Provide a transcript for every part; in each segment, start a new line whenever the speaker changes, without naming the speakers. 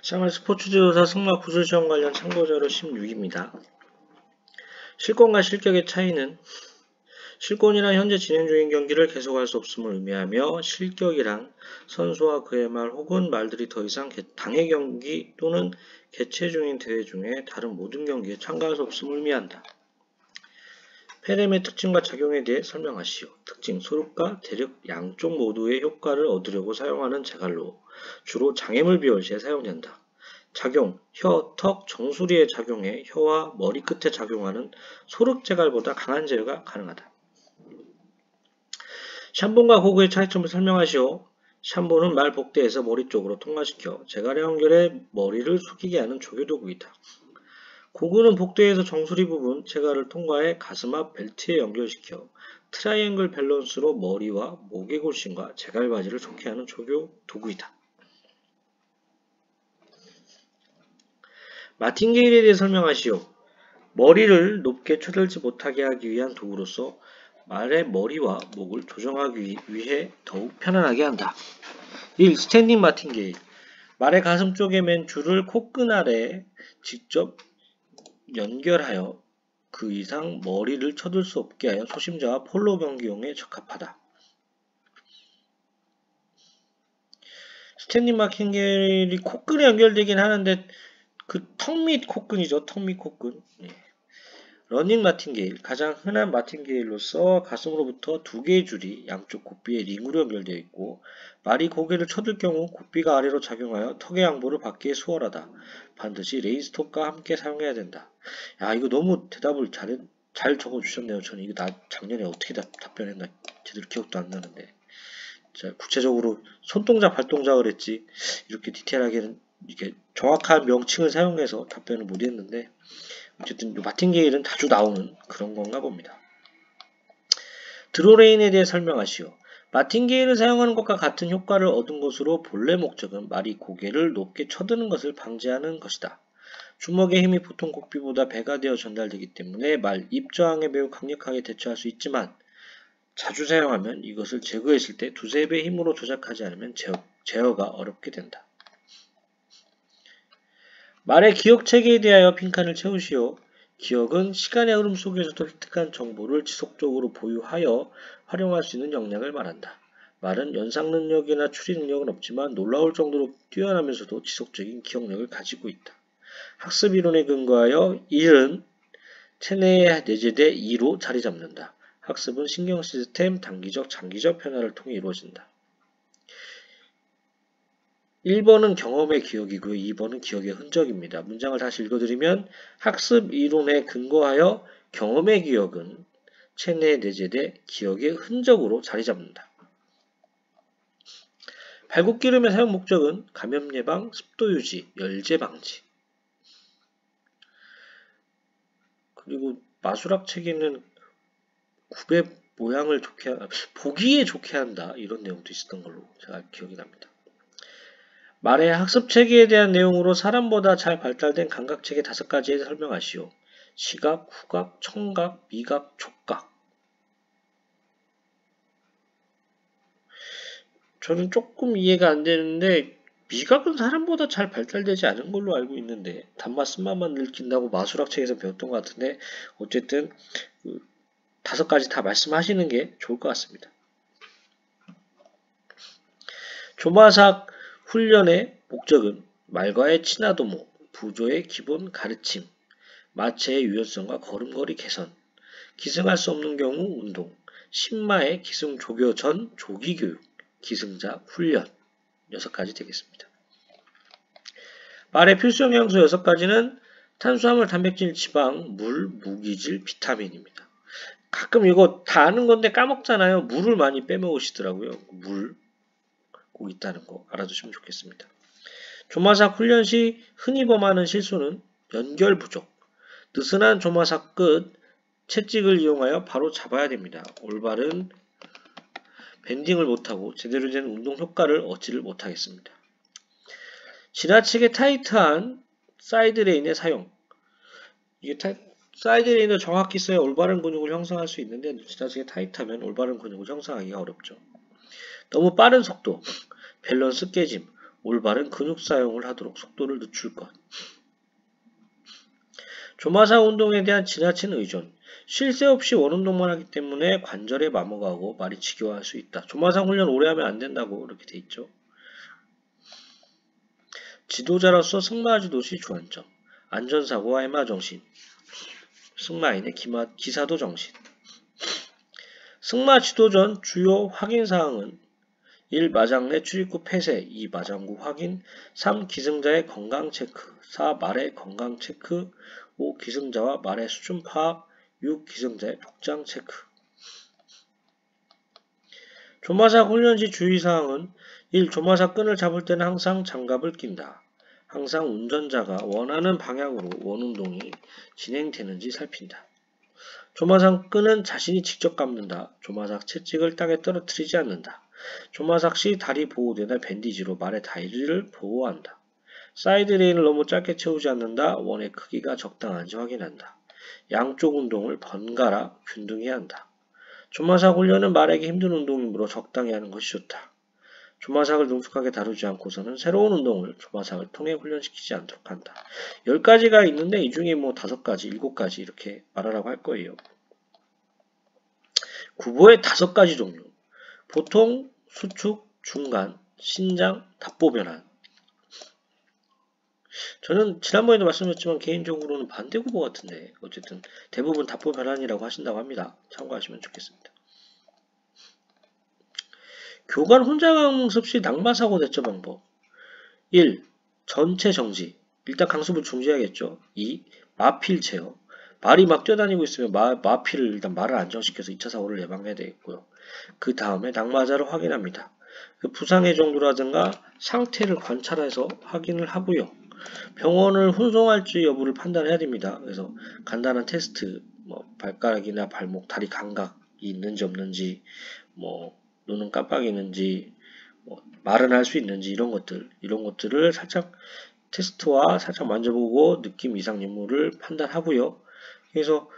샹하이 스포츠지도사 승마 구슬시험 관련 참고자료 16입니다. 실권과 실격의 차이는 실권이란 현재 진행 중인 경기를 계속할 수 없음을 의미하며 실격이란 선수와 그의 말 혹은 말들이 더 이상 당해 경기 또는 개최 중인 대회 중에 다른 모든 경기에 참가할 수 없음을 의미한다. 페렘의 특징과 작용에 대해 설명하시오. 특징, 소력과 대력 양쪽 모두의 효과를 얻으려고 사용하는 제갈로 주로 장애물 비울 시에 사용된다. 작용, 혀, 턱, 정수리에 작용해 혀와 머리 끝에 작용하는 소륵제갈보다 강한 제어가 가능하다. 샴본과 호구의 차이점을 설명하시오. 샴본은 말 복대에서 머리 쪽으로 통과시켜 제갈의 연결에 머리를 숙이게 하는 조교도구이다. 고구는 복대에서 정수리 부분 제갈을 통과해 가슴 앞 벨트에 연결시켜 트라이앵글 밸런스로 머리와 목의 골신과 제갈 바지를 좋게 하는 조교 도구이다. 마틴게일에 대해 설명하시오. 머리를 높게 쳐들지 못하게 하기 위한 도구로서 말의 머리와 목을 조정하기 위해 더욱 편안하게 한다. 1. 스탠딩 마틴게일. 말의 가슴 쪽에 맨 줄을 코끈 아래에 직접 연결하여 그 이상 머리를 쳐들 수 없게 하여 초심자와 폴로 경기용에 적합하다. 스탠딩 마틴게일이 코끈에 연결되긴 하는데 그 턱 밑 코끈이죠. 턱 밑 코끈. 러닝 마틴게일. 가장 흔한 마틴게일로서 가슴으로부터 두 개의 줄이 양쪽 곱비에 링으로 연결되어 있고 말이 고개를 쳐들 경우 곱비가 아래로 작용하여 턱의 양보를 받기에 수월하다. 반드시 레인스톱과 함께 사용해야 된다. 야, 이거 너무 대답을 잘 적어주셨네요. 저는 이거 작년에 어떻게 답변했나 제대로 기억도 안 나는데. 자, 구체적으로 손동작, 발동작을 했지 이렇게 디테일하게는 이렇게 정확한 명칭을 사용해서 답변을 못했는데 어쨌든 마틴게일은 자주 나오는 그런 건가 봅니다. 드로레인에 대해 설명하시오. 마틴게일을 사용하는 것과 같은 효과를 얻은 것으로 본래 목적은 말이 고개를 높게 쳐드는 것을 방지하는 것이다. 주먹의 힘이 보통 곱비보다 배가 되어 전달되기 때문에 말 입 저항에 매우 강력하게 대처할 수 있지만 자주 사용하면 이것을 제거했을 때 두세 배 힘으로 조작하지 않으면 제어가 어렵게 된다. 말의 기억체계에 대하여 빈칸을 채우시오. 기억은 시간의 흐름 속에서도 획득한 정보를 지속적으로 보유하여 활용할 수 있는 역량을 말한다. 말은 연상 능력이나 추리 능력은 없지만 놀라울 정도로 뛰어나면서도 지속적인 기억력을 가지고 있다. 학습 이론에 근거하여 1은 체내에 내재돼 2로 자리 잡는다. 학습은 신경 시스템 단기적, 장기적 변화를 통해 이루어진다. 1번은 경험의 기억이고요. 2번은 기억의 흔적입니다. 문장을 다시 읽어드리면 학습 이론에 근거하여 경험의 기억은 체내에 내재돼 기억의 흔적으로 자리 잡는다. 발국기름의 사용 목적은 감염 예방, 습도 유지, 열재 방지. 그리고 마술학 책에는 굽의 모양을 보기에 좋게 한다. 이런 내용도 있었던 걸로 제가 기억이 납니다. 말의 학습체계에 대한 내용으로 사람보다 잘 발달된 감각체계 5가지에 설명하시오. 시각, 후각, 청각, 미각, 촉각. 저는 조금 이해가 안 되는데 미각은 사람보다 잘 발달되지 않은 걸로 알고 있는데 단맛 쓴맛만 느낀다고 마술학책에서 배웠던 것 같은데 어쨌든 5가지 다 말씀하시는 게 좋을 것 같습니다. 조마삭 훈련의 목적은 말과의 친화도모, 부조의 기본 가르침, 마체의 유연성과 걸음걸이 개선, 기승할 수 없는 경우 운동, 신마의 기승 조교 전 조기 교육, 기승자 훈련 6가지 되겠습니다. 말의 필수 영양소 6가지는 탄수화물, 단백질, 지방, 물, 무기질, 비타민입니다. 가끔 이거 다 아는 건데 까먹잖아요. 물을 많이 빼먹으시더라고요. 물 꼭 있다는 거 알아두시면 좋겠습니다. 조마삭 훈련 시 흔히 범하는 실수는 연결 부족, 느슨한 조마삭 끝 채찍을 이용하여 바로 잡아야 됩니다. 올바른 밴딩을 못하고 제대로 된 운동 효과를 얻지를 못하겠습니다. 지나치게 타이트한 사이드레인의 사용. 이게 사이드레인을 정확히 써야 올바른 근육을 형성할 수 있는데 지나치게 타이트하면 올바른 근육을 형성하기가 어렵죠. 너무 빠른 속도, 밸런스 깨짐, 올바른 근육 사용을 하도록 속도를 늦출 것. 조마사 운동에 대한 지나친 의존. 쉴 새 없이 원운동만 하기 때문에 관절에 마모가고 말이 지겨워할 수 있다. 조마사 훈련 오래 하면 안 된다고 이렇게 돼 있죠. 지도자로서 승마지도시 주안점. 안전사고와 해마정신. 승마인의 기사도 정신. 승마 지도 전 주요 확인사항은 1. 마장 내 출입구 폐쇄 2. 마장구 확인 3. 기승자의 건강 체크 4. 말의 건강 체크 5. 기승자와 말의 수준 파악 6. 기승자의 복장 체크. 조마사 훈련시 주의사항은 1. 조마사 끈을 잡을 때는 항상 장갑을 낀다. 항상 운전자가 원하는 방향으로 원운동이 진행되는지 살핀다. 조마사 끈은 자신이 직접 감는다. 조마삭 채찍을 땅에 떨어뜨리지 않는다. 조마삭 시 다리 보호대나 밴디지로 말의 다리를 보호한다. 사이드 레인을 너무 짧게 채우지 않는다. 원의 크기가 적당한지 확인한다. 양쪽 운동을 번갈아 균등해야 한다. 조마삭 훈련은 말에게 힘든 운동이므로 적당히 하는 것이 좋다. 조마삭을 능숙하게 다루지 않고서는 새로운 운동을 조마삭을 통해 훈련시키지 않도록 한다. 10가지가 있는데 이 중에 뭐 5가지, 7가지 이렇게 말하라고 할 거예요. 구보의 5가지 종류. 보통, 수축, 중간, 신장, 답보 변환. 저는 지난번에도 말씀드렸지만 개인적으로는 반대 구보 같은데 어쨌든 대부분 답보 변환이라고 하신다고 합니다. 참고하시면 좋겠습니다. 교관 혼자 강습 시 낙마사고 대처 방법. 1. 전체 정지. 일단 강습을 중지해야겠죠. 2. 마필 제어. 말이 막 뛰어다니고 있으면 마필을 일단 말을 안정시켜서 2차 사고를 예방해야 되겠고요. 그 다음에 낙마자를 확인합니다. 그 부상의 정도라든가 상태를 관찰해서 확인을 하고요. 병원을 혼송할지 여부를 판단해야 됩니다. 그래서 간단한 테스트, 발가락이나 발목, 다리 감각이 있는지 없는지, 눈은 깜빡이는지, 말은 할 수 있는지 이런 것들을 살짝 테스트와 살짝 만져보고 느낌 이상 유무를 판단하고요. 그래서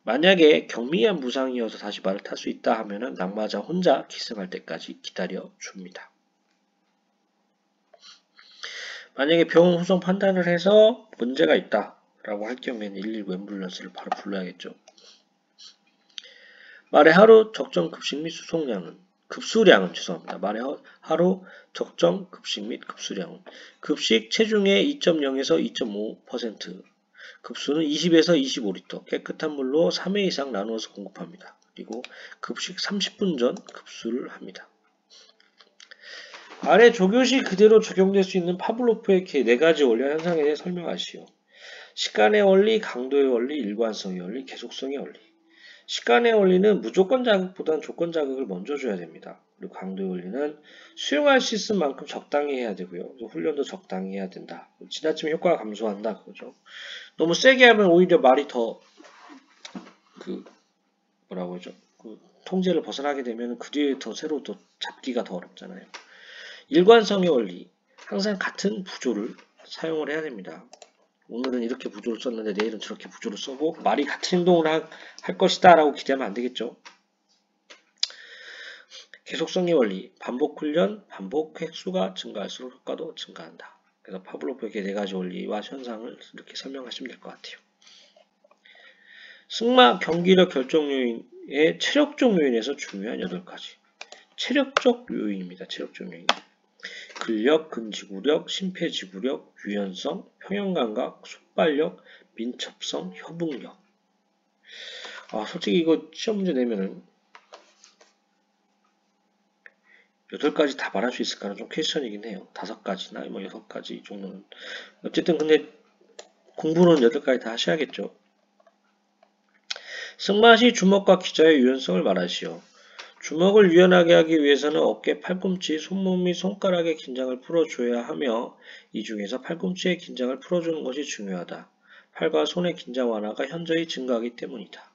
만약에 경미한 부상이어서 다시 말을 탈 수 있다 하면은 낙마자 혼자 기승할 때까지 기다려 줍니다. 만약에 병원 후송 판단을 해서 문제가 있다 라고 할 경우에는 119 앰뷸런스를 바로 불러야겠죠. 말의 하루 적정 급식 및 급수량은 말의 하루 적정 급식 및 급수량은 급식 체중의 2.0에서 2.5%, 급수는 20에서 25리터, 깨끗한 물로 3회 이상 나누어서 공급합니다. 그리고 급식 30분 전 급수를 합니다. 아래 조교시 그대로 적용될 수 있는 파블로프의 4가지 원리 현상에 대해 설명하시오. 시간의 원리, 강도의 원리, 일관성의 원리, 계속성의 원리. 시간의 원리는 무조건 자극보다는 조건 자극을 먼저 줘야 됩니다. 그리고 강도의 원리는 수용할 수 있을 만큼 적당히 해야 되고요. 훈련도 적당히 해야 된다. 지나치면 효과가 감소한다. 그거죠. 너무 세게 하면 오히려 말이 더 통제를 벗어나게 되면 그 뒤에 더 새로 또 잡기가 더 어렵잖아요. 일관성의 원리. 항상 같은 부조를 사용을 해야 됩니다. 오늘은 이렇게 부조를 썼는데 내일은 저렇게 부조를 써고 말이 같은 행동을 할 것이다 라고 기대하면 안 되겠죠. 계속성의 원리. 반복 훈련, 반복 횟수가 증가할수록 효과도 증가한다. 그래서 파블로프의 4가지 원리와 현상을 이렇게 설명하시면 될 것 같아요. 승마 경기력 결정 요인의 체력적 요인에서 중요한 8가지. 체력적 요인입니다. 체력적 요인. 근력, 근지구력, 심폐지구력, 유연성, 평형감각, 속발력, 민첩성, 협응력. 솔직히 이거 시험 문제 내면은 8가지 다 말할 수 있을까는 좀 퀘스천이긴 해요. 5가지나 6가지 정도는. 어쨌든 근데 공부는 8가지 다 하셔야겠죠. 승마 시 주먹과 기자의 유연성을 말하시오. 주먹을 유연하게 하기 위해서는 어깨, 팔꿈치, 손목 및 손가락의 긴장을 풀어줘야 하며 이 중에서 팔꿈치의 긴장을 풀어주는 것이 중요하다. 팔과 손의 긴장 완화가 현저히 증가하기 때문이다.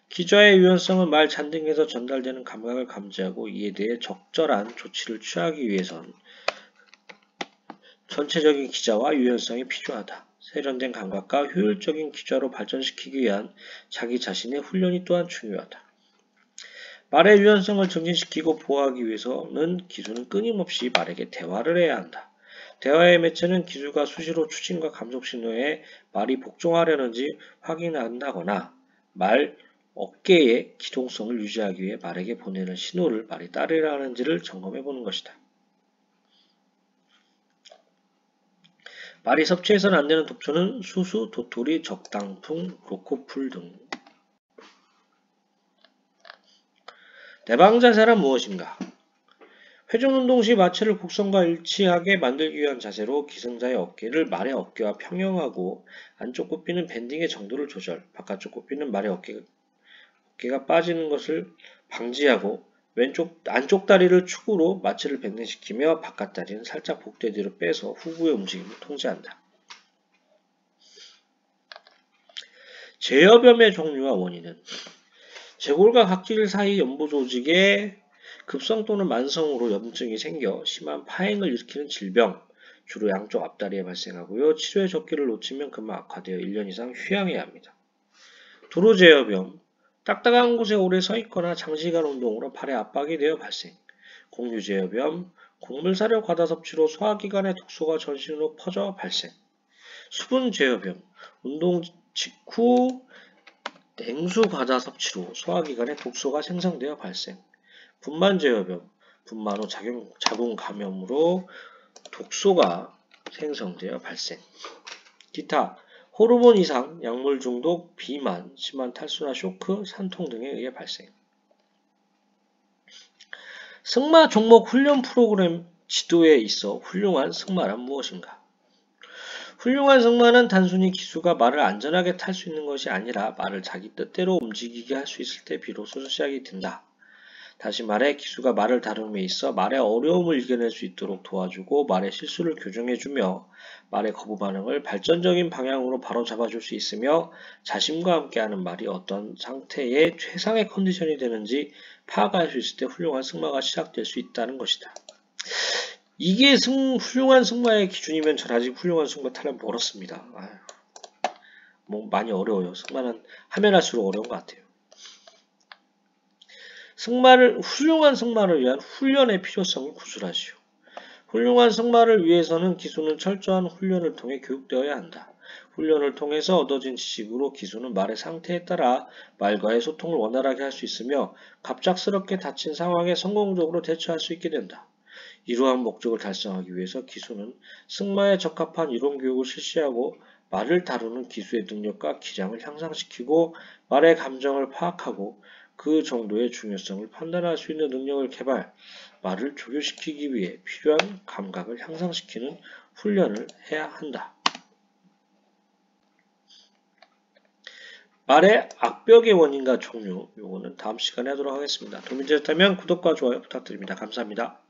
기좌의 유연성은 말 잔등에서 전달되는 감각을 감지하고 이에 대해 적절한 조치를 취하기 위해선 전체적인 기자와 유연성이 필요하다. 세련된 감각과 효율적인 기좌로 발전시키기 위한 자기 자신의 훈련이 또한 중요하다. 말의 유연성을 증진시키고 보호하기 위해서는 기수는 끊임없이 말에게 대화를 해야 한다. 대화의 매체는 기수가 수시로 추진과 감속 신호에 말이 복종하려는지 확인한다거나 말 어깨의 기동성을 유지하기 위해 말에게 보내는 신호를 말이 따르려 하는지를 점검해 보는 것이다. 말이 섭취해서는 안 되는 독초는 수수, 도토리, 적당풍, 로코풀 등. 대방자세란 무엇인가? 회전운동 시 마체를 곡선과 일치하게 만들기 위한 자세로 기승자의 어깨를 말의 어깨와 평형하고 안쪽 굽히는 밴딩의 정도를 조절, 바깥쪽 굽히는 말의 어깨가 빠지는 것을 방지하고 안쪽 다리를 축으로 마체를 백내시키며 바깥 다리는 살짝 복대 뒤로 빼서 후부의 움직임을 통제한다. 제여변의 종류와 원인은 제골과 각질 사이 연부 조직에 급성 또는 만성으로 염증이 생겨 심한 파행을 일으키는 질병, 주로 양쪽 앞다리에 발생하고요. 치료의 적기를 놓치면 금방 악화되어 1년 이상 휴양해야 합니다. 도로제여병, 딱딱한 곳에 오래 서 있거나 장시간 운동으로 팔에 압박이 되어 발생. 공유제여병, 곡물사료 과다 섭취로 소화기관의 독소가 전신으로 퍼져 발생. 수분제여병, 운동 직후 냉수 과다 섭취로 소화기관에 독소가 생성되어 발생. 분만제여병, 분만 후 자궁 감염으로 독소가 생성되어 발생. 기타, 호르몬 이상, 약물 중독, 비만, 심한 탈수나 쇼크, 산통 등에 의해 발생. 승마 종목 훈련 프로그램 지도에 있어 훌륭한 승마란 무엇인가? 훌륭한 승마는 단순히 기수가 말을 안전하게 탈 수 있는 것이 아니라 말을 자기 뜻대로 움직이게 할 수 있을 때 비로소 시작이 된다. 다시 말해 기수가 말을 다룸에 있어 말의 어려움을 이겨낼 수 있도록 도와주고 말의 실수를 교정해주며 말의 거부 반응을 발전적인 방향으로 바로잡아줄 수 있으며 자신과 함께하는 말이 어떤 상태의 최상의 컨디션이 되는지 파악할 수 있을 때 훌륭한 승마가 시작될 수 있다는 것이다. 이게 훌륭한 승마의 기준이면 전 아직 훌륭한 승마 타령 멀었습니다. 뭐 많이 어려워요. 승마는 하면 할수록 어려운 것 같아요. 훌륭한 승마를 위한 훈련의 필요성을 구술하시오. 훌륭한 승마를 위해서는 기수는 철저한 훈련을 통해 교육되어야 한다. 훈련을 통해서 얻어진 지식으로 기수는 말의 상태에 따라 말과의 소통을 원활하게 할 수 있으며 갑작스럽게 닥친 상황에 성공적으로 대처할 수 있게 된다. 이러한 목적을 달성하기 위해서 기수는 승마에 적합한 이론 교육을 실시하고 말을 다루는 기수의 능력과 기량을 향상시키고 말의 감정을 파악하고 그 정도의 중요성을 판단할 수 있는 능력을 개발, 말을 조교시키기 위해 필요한 감각을 향상시키는 훈련을 해야 한다. 말의 악벽의 원인과 종류, 요거는 다음 시간에 하도록 하겠습니다. 도움이 되셨다면 구독과 좋아요 부탁드립니다. 감사합니다.